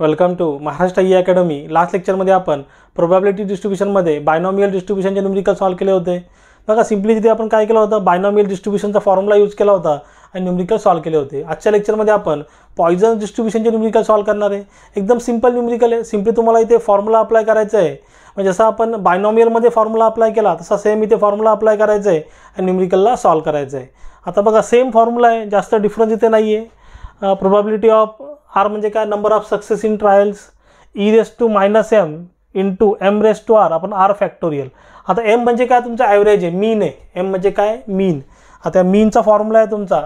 Welcome to Maharashtra E academy. Last लेक्चरमध्ये आपण probability डिस्ट्रीब्युशनमध्ये बायनॉमियल डिस्ट्रीब्युशनचे न्यूमेरिकल सॉल्व केले होते. बघा सिम्पली तिथे आपण काय केलं होतं, बायनॉमियल डिस्ट्रीब्युशनचा फॉर्म्युला यूज केला होता आणि न्यूमेरिकल सॉल्व केले होते. आजच्या लेक्चरमध्ये आपण पॉइझन डिस्ट्रीब्युशनचे न्यूमेरिकल सॉल्व करणार आहे. एकदम सिंपल न्यूमेरिकल आहे. सिम्पली तुम्हाला इथे फॉर्म्युला अप्लाय करायचा आहे. म्हणजे जसं आपण बायनॉमियलमध्ये फॉर्म्युला अप्लाय केला तसा सेम इथे फॉर्म्युला अप्लाय करायचा आहे आणि न्यूमेरिकलला सॉल्व करायचं आहे. आता बघा सेम फॉर्म्युला आहे, जास्त डिफरन्स इथे नाही आहे. प्रोबॅबिलिटी ऑफ आर म्हणजे काय, number of success in trials e⁻m into m⁻r आपण r फॅक्टोरियल. आता m म्हणजे काय, तुमचा ॲव्हरेज आहे, मीन आहे. m म्हणजे काय, मीन. आता मीनचा फॉर्म्युला आहे तुमचा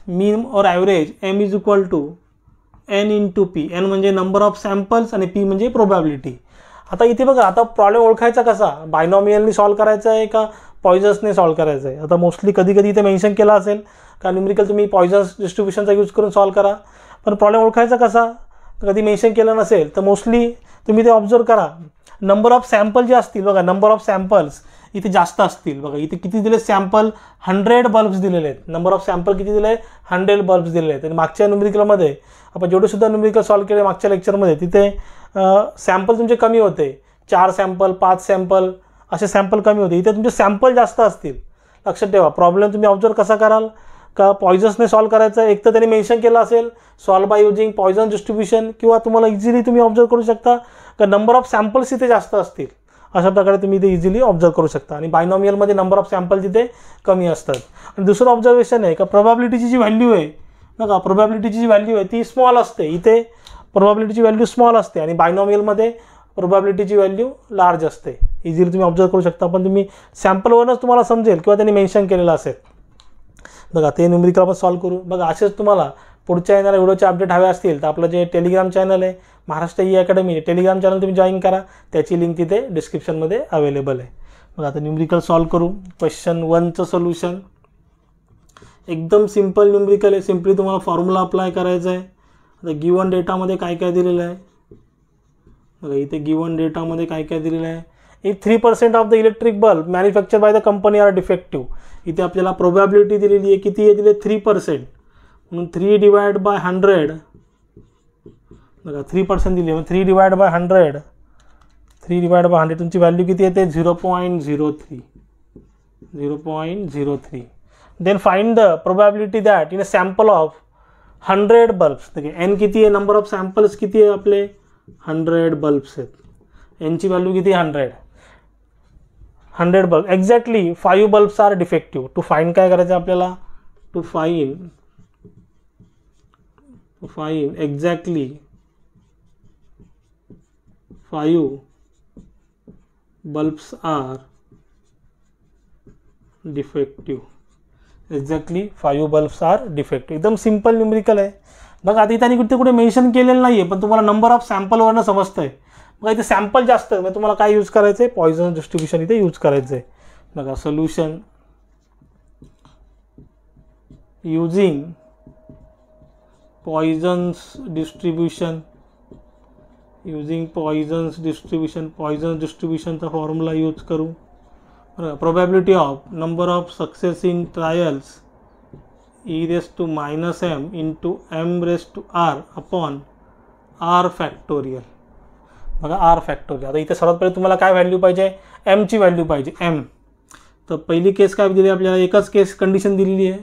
मीन और average m is equal to n into p. n म्हणजे नंबर ऑफ सॅम्पल्स आणि p म्हणजे प्रोबॅबिलिटी. आता इथे बघा, आता प्रॉब्लेम ओळखायचा कसा, बायनॉमियलनी सॉल्व करायचा आहे का पॉइझन्सने सॉल्व करायचं आहे. आता मोस्टली कधी कधी इथे मेन्शन केला असेल का न्यूमेरिकल तुम्ही पॉइझन्स डिस्ट्रीब्युशनचा यूज करून सॉल्व करा. पण प्रॉब्लेम ओळखायचा कसा, कधी मेन्शन केलं नसेल तर मोस्टली तुम्ही ते ऑब्झर्व करा. नंबर ऑफ सॅम्पल जे असतील बघा, नंबर ऑफ सॅम्पल्स इथे जास्त असतील. बघा इथे किती दिले सॅम्पल, 100 बल्ब्स दिलेले आहेत. नंबर ऑफ सॅम्पल किती दिले, 100 बल्ब्स दिलेले आहेत. आणि मागच्या न्यूमेरिकलमध्ये आपण जेवढे सुद्धा न्यूमेरिकल सॉल्व केले मागच्या लेक्चरमध्ये तिथे सॅम्पल तुमचे कमी होते. 4 सॅम्पल 5 सॅम्पल असे सॅम्पल कमी होते. इथे तुमचे सॅम्पल जास्त असतील. लक्षात ठेवा, प्रॉब्लेम तुम्ही ऑब्झर्व कसा कराल का पॉइझन्सने सॉल्व करायचं. एक तर त्यांनी मेन्शन केलं असेल solve by using poison distribution, किंवा तुम्हाला इझिली तुम्ही ऑब्झर्व करू शकता का नंबर ऑफ सॅम्पल्स इथे जास्त असतील. अशा प्रकारे तुम्ही इथे इझिली ऑब्झर्व करू शकता. आणि बायनॉमियलमध्ये नंबर ऑफ सॅम्पल तिथे कमी असतात. आणि दुसरं ऑब्झर्वेशन आहे का प्रोबॅबिलिटीची जी व्हॅल्यू आहे बघा, प्रोबॅबिलिटीची जी व्हॅल्यू आहे ती स्मॉल असते. इथे प्रोबॅबिलिटीची व्हॅल्यू स्मॉल असते आणि बायनॉमियलमध्ये प्रोबॅबिलिटीची व्हॅल्यू लार्ज असते. इझिली तुम्ही ऑब्झर्व करू शकता. पण तुम्ही सॅम्पलवरूनच तुम्हाला समजेल किंवा त्यांनी मेन्शन केलेलं असेल. बघा ते न्यूमेरिकल आपण सॉल्व करू. बघा असेच तुम्हाला पुढच्या येणाऱ्या व्हिडिओचे अपडेट हवे असतील तर आपलं जे टेलिग्राम चॅनल आहे Maharashtra E academy, Telegram channel तुम्ही जॉईन करा. त्याची लिंक तिथे डिस्क्रिप्शनमध्ये अवेलेबल आहे. बघा आता न्यूमेरिकल सॉल्व करू. क्वेश्चन 1चं सोल्युशन एकदम सिम्पल न्यूमेरिकल आहे. सिम्पली तुम्हाला फॉर्म्युला अप्लाय करायचा आहे. आता गिवन डेटामध्ये काय काय दिलेलं आहे बघा, इथे गिवन डेटामध्ये काय काय दिलेलं आहे. If 3% of the electric bulb manufacture by the company are defective. इथे आपल्याला प्रोबॅबिलिटी दिलेली आहे, किती आहे दिले 3%. म्हणून 3 डिवाइड बाय 100 बघा 3% दिली. मग 3 डिवाइड बाय 100, 3 डिवाइड बाय 100 तुमची व्हॅल्यू किती येते 0.03. 0.03. Then find the probability that in a sample of 100 bulbs. N किती आहे, नंबर ऑफ सॅम्पल्स किती आहे आपले 100 बल्ब्स आहेत. एनची व्हॅल्यू किती 100 bulb. Exactly 5 bulbs are defective. To find काय करायचं आपल्याला, to find exactly 5 bulbs are defective. Exactly 5 bulbs are defective. एकदम सिम्पल न्यूमेरिकल आहे. बघा आता इथे कुठे मेन्शन केलेलं नाही आहे, पण तुम्हाला नंबर ऑफ सॅम्पलवरनं समजतं आहे. बघा इथे सॅम्पल जास्त आहे, मग तुम्हाला काय यूज करायचं आहे, पॉइझन डिस्ट्रीब्युशन इथे यूज करायचं आहे. बघा solution using Poisson's distribution. Poisson's डिस्ट्रीब्युशनचा फॉर्म्युला यूज करू. Probability of number of success in trials e⁻m into m⁻r upon r factorial. बघा r फॅक्टोरियल. आता इथे सर्वात पहिले तुम्हाला काय व्हॅल्यू पाहिजे, mची व्हॅल्यू पाहिजे m. तर पहिली केस काय दिली आपल्याला, एकच केस कंडिशन दिलेली आहे.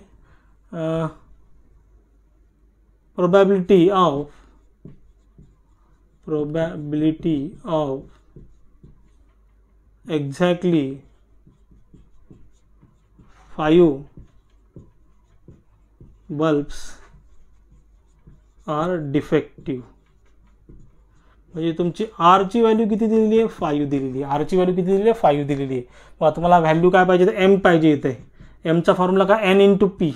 Probability of exactly 5 bulbs are defective. म्हणजे तुमची आरची व्हॅल्यू किती दिलेली आहे 5 दिलेली आहे. आरची व्हॅल्यू किती दिलेली आहे 5 दिलेली आहे. मग तुम्हाला व्हॅल्यू काय पाहिजे तर एम पाहिजे. इथे एमचा फॉर्म्युला काय n इंटू पी.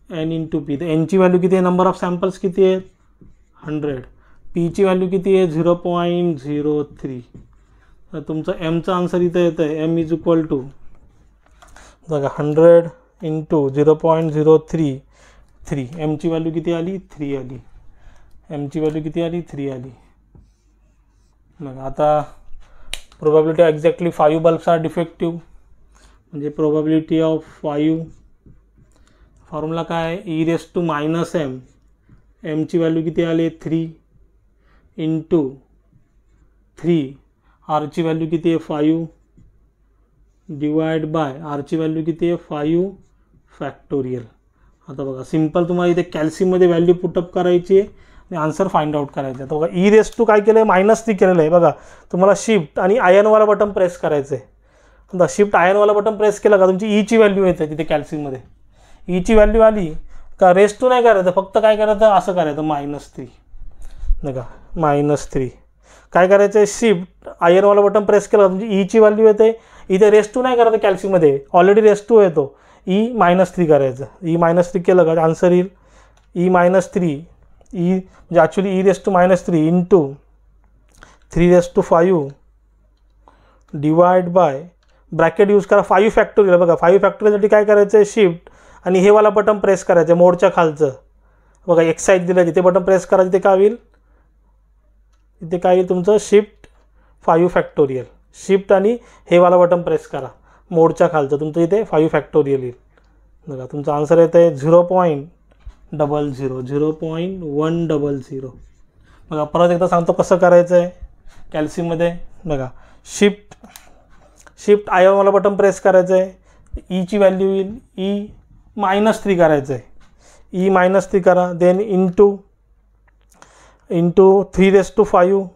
तर एनची व्हॅल्यू किती आहे, नंबर ऑफ सॅम्पल्स किती आहेत 100. पीची व्हॅल्यू किती आहे 0.03. तर तुमचं एमचा आन्सर इथं येतं आहे m इज इक्वल टू बघा 100 इंटू 0.033. एमची व्हॅल्यू किती आली 3 आली. एमची व्हॅल्यू किती आली 3 आली. बघा आता probability exactly 5 bulbs are defective. म्हणजे प्रोबॅबिलिटी ऑफ 5 फॉर्म्युला काय e⁻m. एमची व्हॅल्यू किती आली 3. इंटू 3, आरची व्हॅल्यू किती आहे 5, डिवाइड बाय आरची व्हॅल्यू किती आहे 5 फॅक्टोरियल. आता बघा सिंपल तुम्हाला इथे कॅल्शियममध्ये व्हॅल्यू पुटअप करायची आहे आणि आन्सर फाइंड आउट करायचं आहे. तर बघा ई रेस टू काय केलं आहे -3 केलेलं आहे. बघा तुम्हाला शिफ्ट आणि आयनवाला बटन प्रेस करायचं आहे. आता शिफ्ट आयनवाला बटन प्रेस केलं का तुमची ईची व्हॅल्यू येते तिथे कॅल्शियममध्ये. ईची व्हॅल्यू आली का रेस टू नाही करायचं, फक्त काय करायचं असं करायचं -3. बघा -3 काय करायचं आहे शिफ्ट आयनवाला बटन प्रेस केलं तुमची ईची व्हॅल्यू येते. इथे रेस टू नाही करायचं कॅल्शियममध्ये, ऑलरेडी रेस टू येतो. -3 करायचं. -3 केलं का आन्सर येईल -3 म्हणजे actually e⁻³ into 3⁵ divide bye bracket use करा 5 फॅक्टोरियल. बघा 5 फॅक्टोरियलसाठी काय करायचं आहे शिफ्ट आणि हे वाला बटन प्रेस करायचं मोडच्या खालचं. बघा एक साईड दिलं तिथे बटन प्रेस करा, तिथे काय होईल, इथे काय येईल तुमचं शिफ्ट 5 फॅक्टोरियल. शिफ्ट आणि हे वाला बटन प्रेस करा मोडच्या खालचं, तुमचं इथे 5 फॅक्टोरियल येईल. बघा तुमचा आन्सर येतं आहे 0.100. बघा परत एकदा सांगतो कसं करायचं आहे कॅल्शियममध्ये. बघा शिफ्ट आयनवाला बटन प्रेस करायचं आहे, ईची व्हॅल्यू येईल E-3 करायचं आहे. E-3 करा, then into 3⁵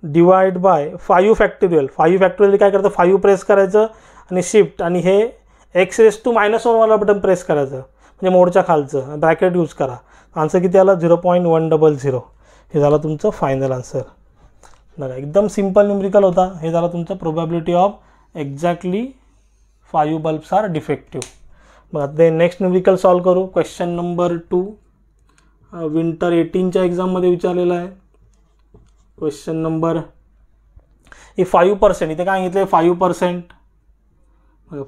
divide by 5 factorial. 5 factorial काय करतं 5 प्रेस करायचं आणि शिफ्ट आणि हे x⁻1 वाला बटन प्रेस करायचं म्हणजे मोडच्या खालचं, ब्रॅकेट यूज करा. आन्सर किती आला 0.100. हे झालं तुमचं फायनल आन्सर. बघा एकदम सिम्पल न्यूमरिकल होता. हे झालं तुमचं probability of exactly 5 bulbs are defective. बघा ते नेक्स्ट न्यूमरिकल सॉल्व करू. क्वेश्चन नंबर 2 विंटर 18च्या एक्झाममध्ये विचारलेला आहे. Question number 5%. इथे काय सांगितलं 5%.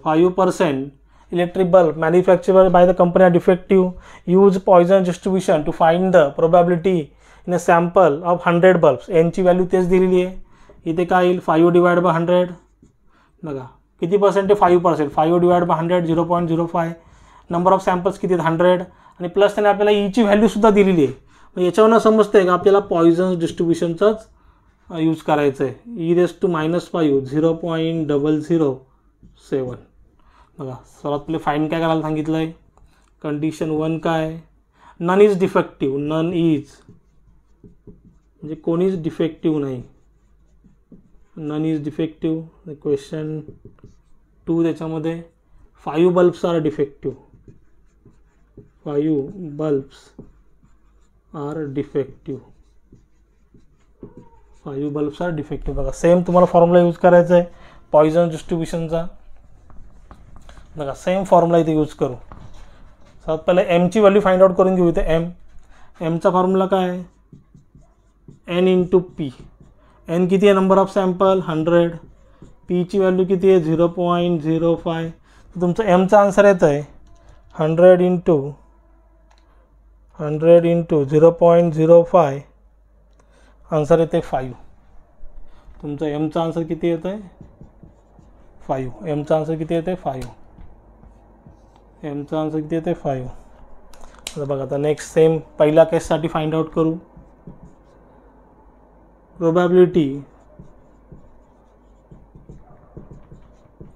5% electric bulb manufactured by the company are defective. Use Poisson distribution to find the probability in a sample of 100 bulbs. यांची व्हॅल्यू तेच दिलेली आहे. इथे काय येईल 5 डिवाइड बाय 100. बघा किती पर्सेंट आहे 5%. 5 divide by 100 0.05. Number of samples किती 100 आणि प्लस त्याने आपल्याला ईची व्हॅल्यूसुद्धा दिलेली आहे. मग याच्यावरून समजतं आहे का आपल्याला पॉयझन डिस्ट्रीब्युशनचाच यूज करायचं आहे. e⁻5 0.007. बघा सर्वात पहिले फाईन काय करायला सांगितलं आहे. कंडिशन 1 काय none is defective. None is म्हणजे कोणीच डिफेक्टिव्ह नाही. None is defective. क्वेश्चन 2 त्याच्यामध्ये 5 bulbs are defective. 5 bulbs are defective. 5 bulbs are defective. बघा सेम तुम्हाला फॉर्म्युला यूज करायचा आहे पॉयझन डिस्ट्रीब्युशनचा. बघा सेम फॉर्म्युला इथे यूज करू. सर्वात पहिले एमची व्हॅल्यू फाइंड आउट करून घेऊ. इथे एमचा फॉर्म्युला काय आहे n इंटू पी. एन किती आहे number of sample 100. Peechi value किती आहे 0.05. तुमचं एमचा आन्सर येतं आहे 100 इंटू 0.05. आन्सर येते 5. तुमचं एमचा आन्सर किती येतं आहे 5. एमचा आन्सर किती येते 5. एमचा आन्सर किती येते 5. आता बघा आता नेक्स्ट सेम पहिल्या केससाठी फाइंड आउट करू. Probability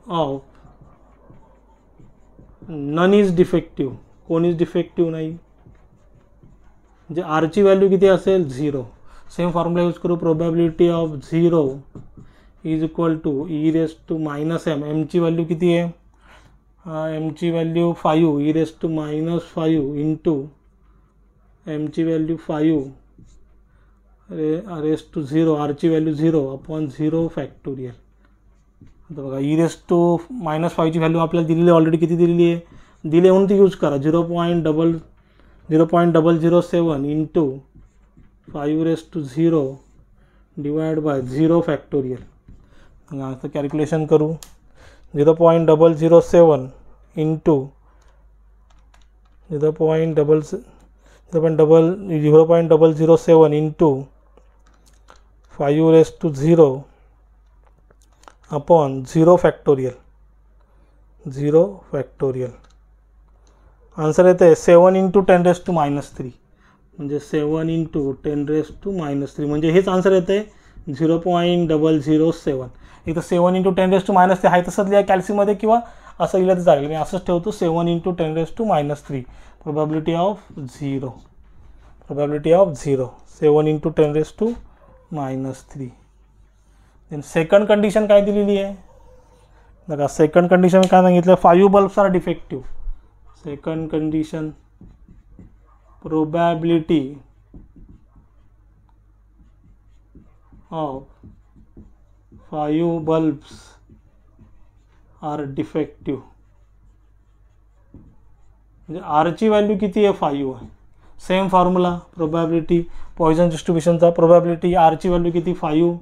of none is defective. कोणीच डिफेक्टिव्ह नाही म्हणजे आरची व्हॅल्यू किती असेल 0. सेम फॉर्म्युला यूज करू. Probability of 0 is equal to e⁻m. एमची व्हॅल्यू किती आहे एमची व्हॅल्यू 5 e⁻5 इंटू एमची व्हॅल्यू 5 0 आरची व्हॅल्यू 0/0 फॅक्टोरियल. आता बघा e⁻5ची व्हॅल्यू आपल्याला दिलेली ऑलरेडी किती दिलेली आहे दिले म्हणून ती यूज करा 0.007 इंटू 5⁻0 डिवाइड बाय 0 फॅक्टोरियल. आता कॅल्क्युलेशन करू. 0.007 into 0.007 into 5⁻0 upon 0 factorial. 0 factorial. Answer येते 7 इंटू 10⁻³ म्हणजे 7 × 10⁻³ म्हणजे हेच आन्सर येतं आहे 0.007. इथं 7 × 10⁻³ आहे तसंच लिहा कॅल्सीमध्ये किंवा असं लिहिलं तर चालेल. मी असंच ठेवतो 7 × 10⁻³ probability of 0. 7 × 10⁻³ then second condition काय दिलेली आहे बघा. सेकंड कंडिशन काय सांगितलं 5 bulbs are defective. Second condition probability of 5 bulbs are defective म्हणजे आरची व्हॅल्यू किती आहे 5 आहे. सेम फॉर्म्युला प्रोबॅबिलिटी पॉइसन डिस्ट्रीब्युशनचा प्रोबॅबिलिटी आरची व्हॅल्यू किती 5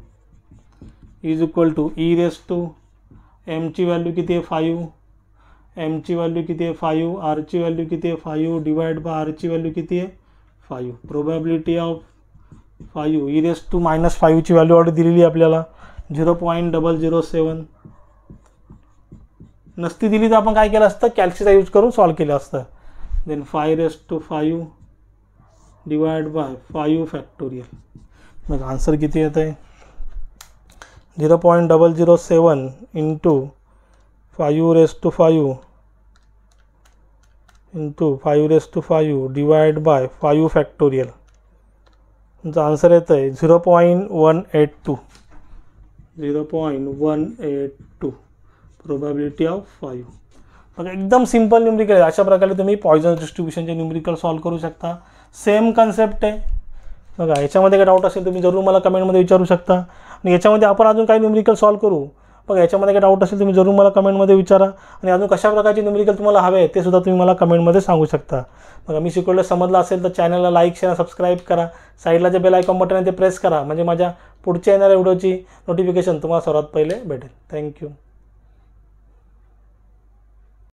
इज इक्वल टू e⁻m ची व्हॅल्यू किती आहे 5 m ची व्हॅल्यू किती आहे 5 आरची व्हॅल्यू किती आहे 5 डिवाइड बाय आरची व्हॅल्यू किती आहे 5. प्रोबॅबिलिटी ऑफ 5 e⁻⁵ ची व्हॅल्यू ऑलरेडी दिलेली आहे आपल्याला 0.007. नसती दिली तर आपण काय केलं असतं कॅल्सीचा यूज करून सॉल्व केलं असतं. Then 5⁵ divide by 5 factorial. मग आन्सर किती येत आहे 0.007 × 5⁵ × 5⁵ डिवाइड बाय 5 फॅक्टोरियल. तुमचा आन्सर येतं आहे 0.182. 0.182 प्रोबॅबिलिटी ऑफ 5. बघा एकदम सिम्पल न्यूमरिकल आहे. अशा प्रकारे तुम्ही पॉइसन डिस्ट्रीब्युशनचे न्यूमरिकल सॉल्व करू शकता. सेम कन्सेप्ट आहे. बघा याच्यामध्ये काय डाऊट असेल तुम्ही जरूर मला कमेंटमध्ये विचारू शकता. आणि याच्यामध्ये आपण अजून काही न्यूमरिकल सॉल्व करू. बघा याच्यामध्ये काय डाऊट असेल तुम्ही जरूर मला कमेंटमध्ये विचारा. आणि अजून कशा प्रकारचे न्यूमरिकल तुम्हाला हवे ते सुद्धा तुम्ही मला कमेंटमध्ये सांगू शकता. बघा मी शिकवलं समजलं असेल तर चॅनलला लाईक शेअर सबस्क्राईब करा. साईडला जे बेल आयकॉन बटन आहे ते प्रेस करा म्हणजे माझ्या पुढच्या येणाऱ्या व्हिडिओची नोटिफिकेशन तुम्हाला सर्वात पहिले भेटेल. थँक्यू.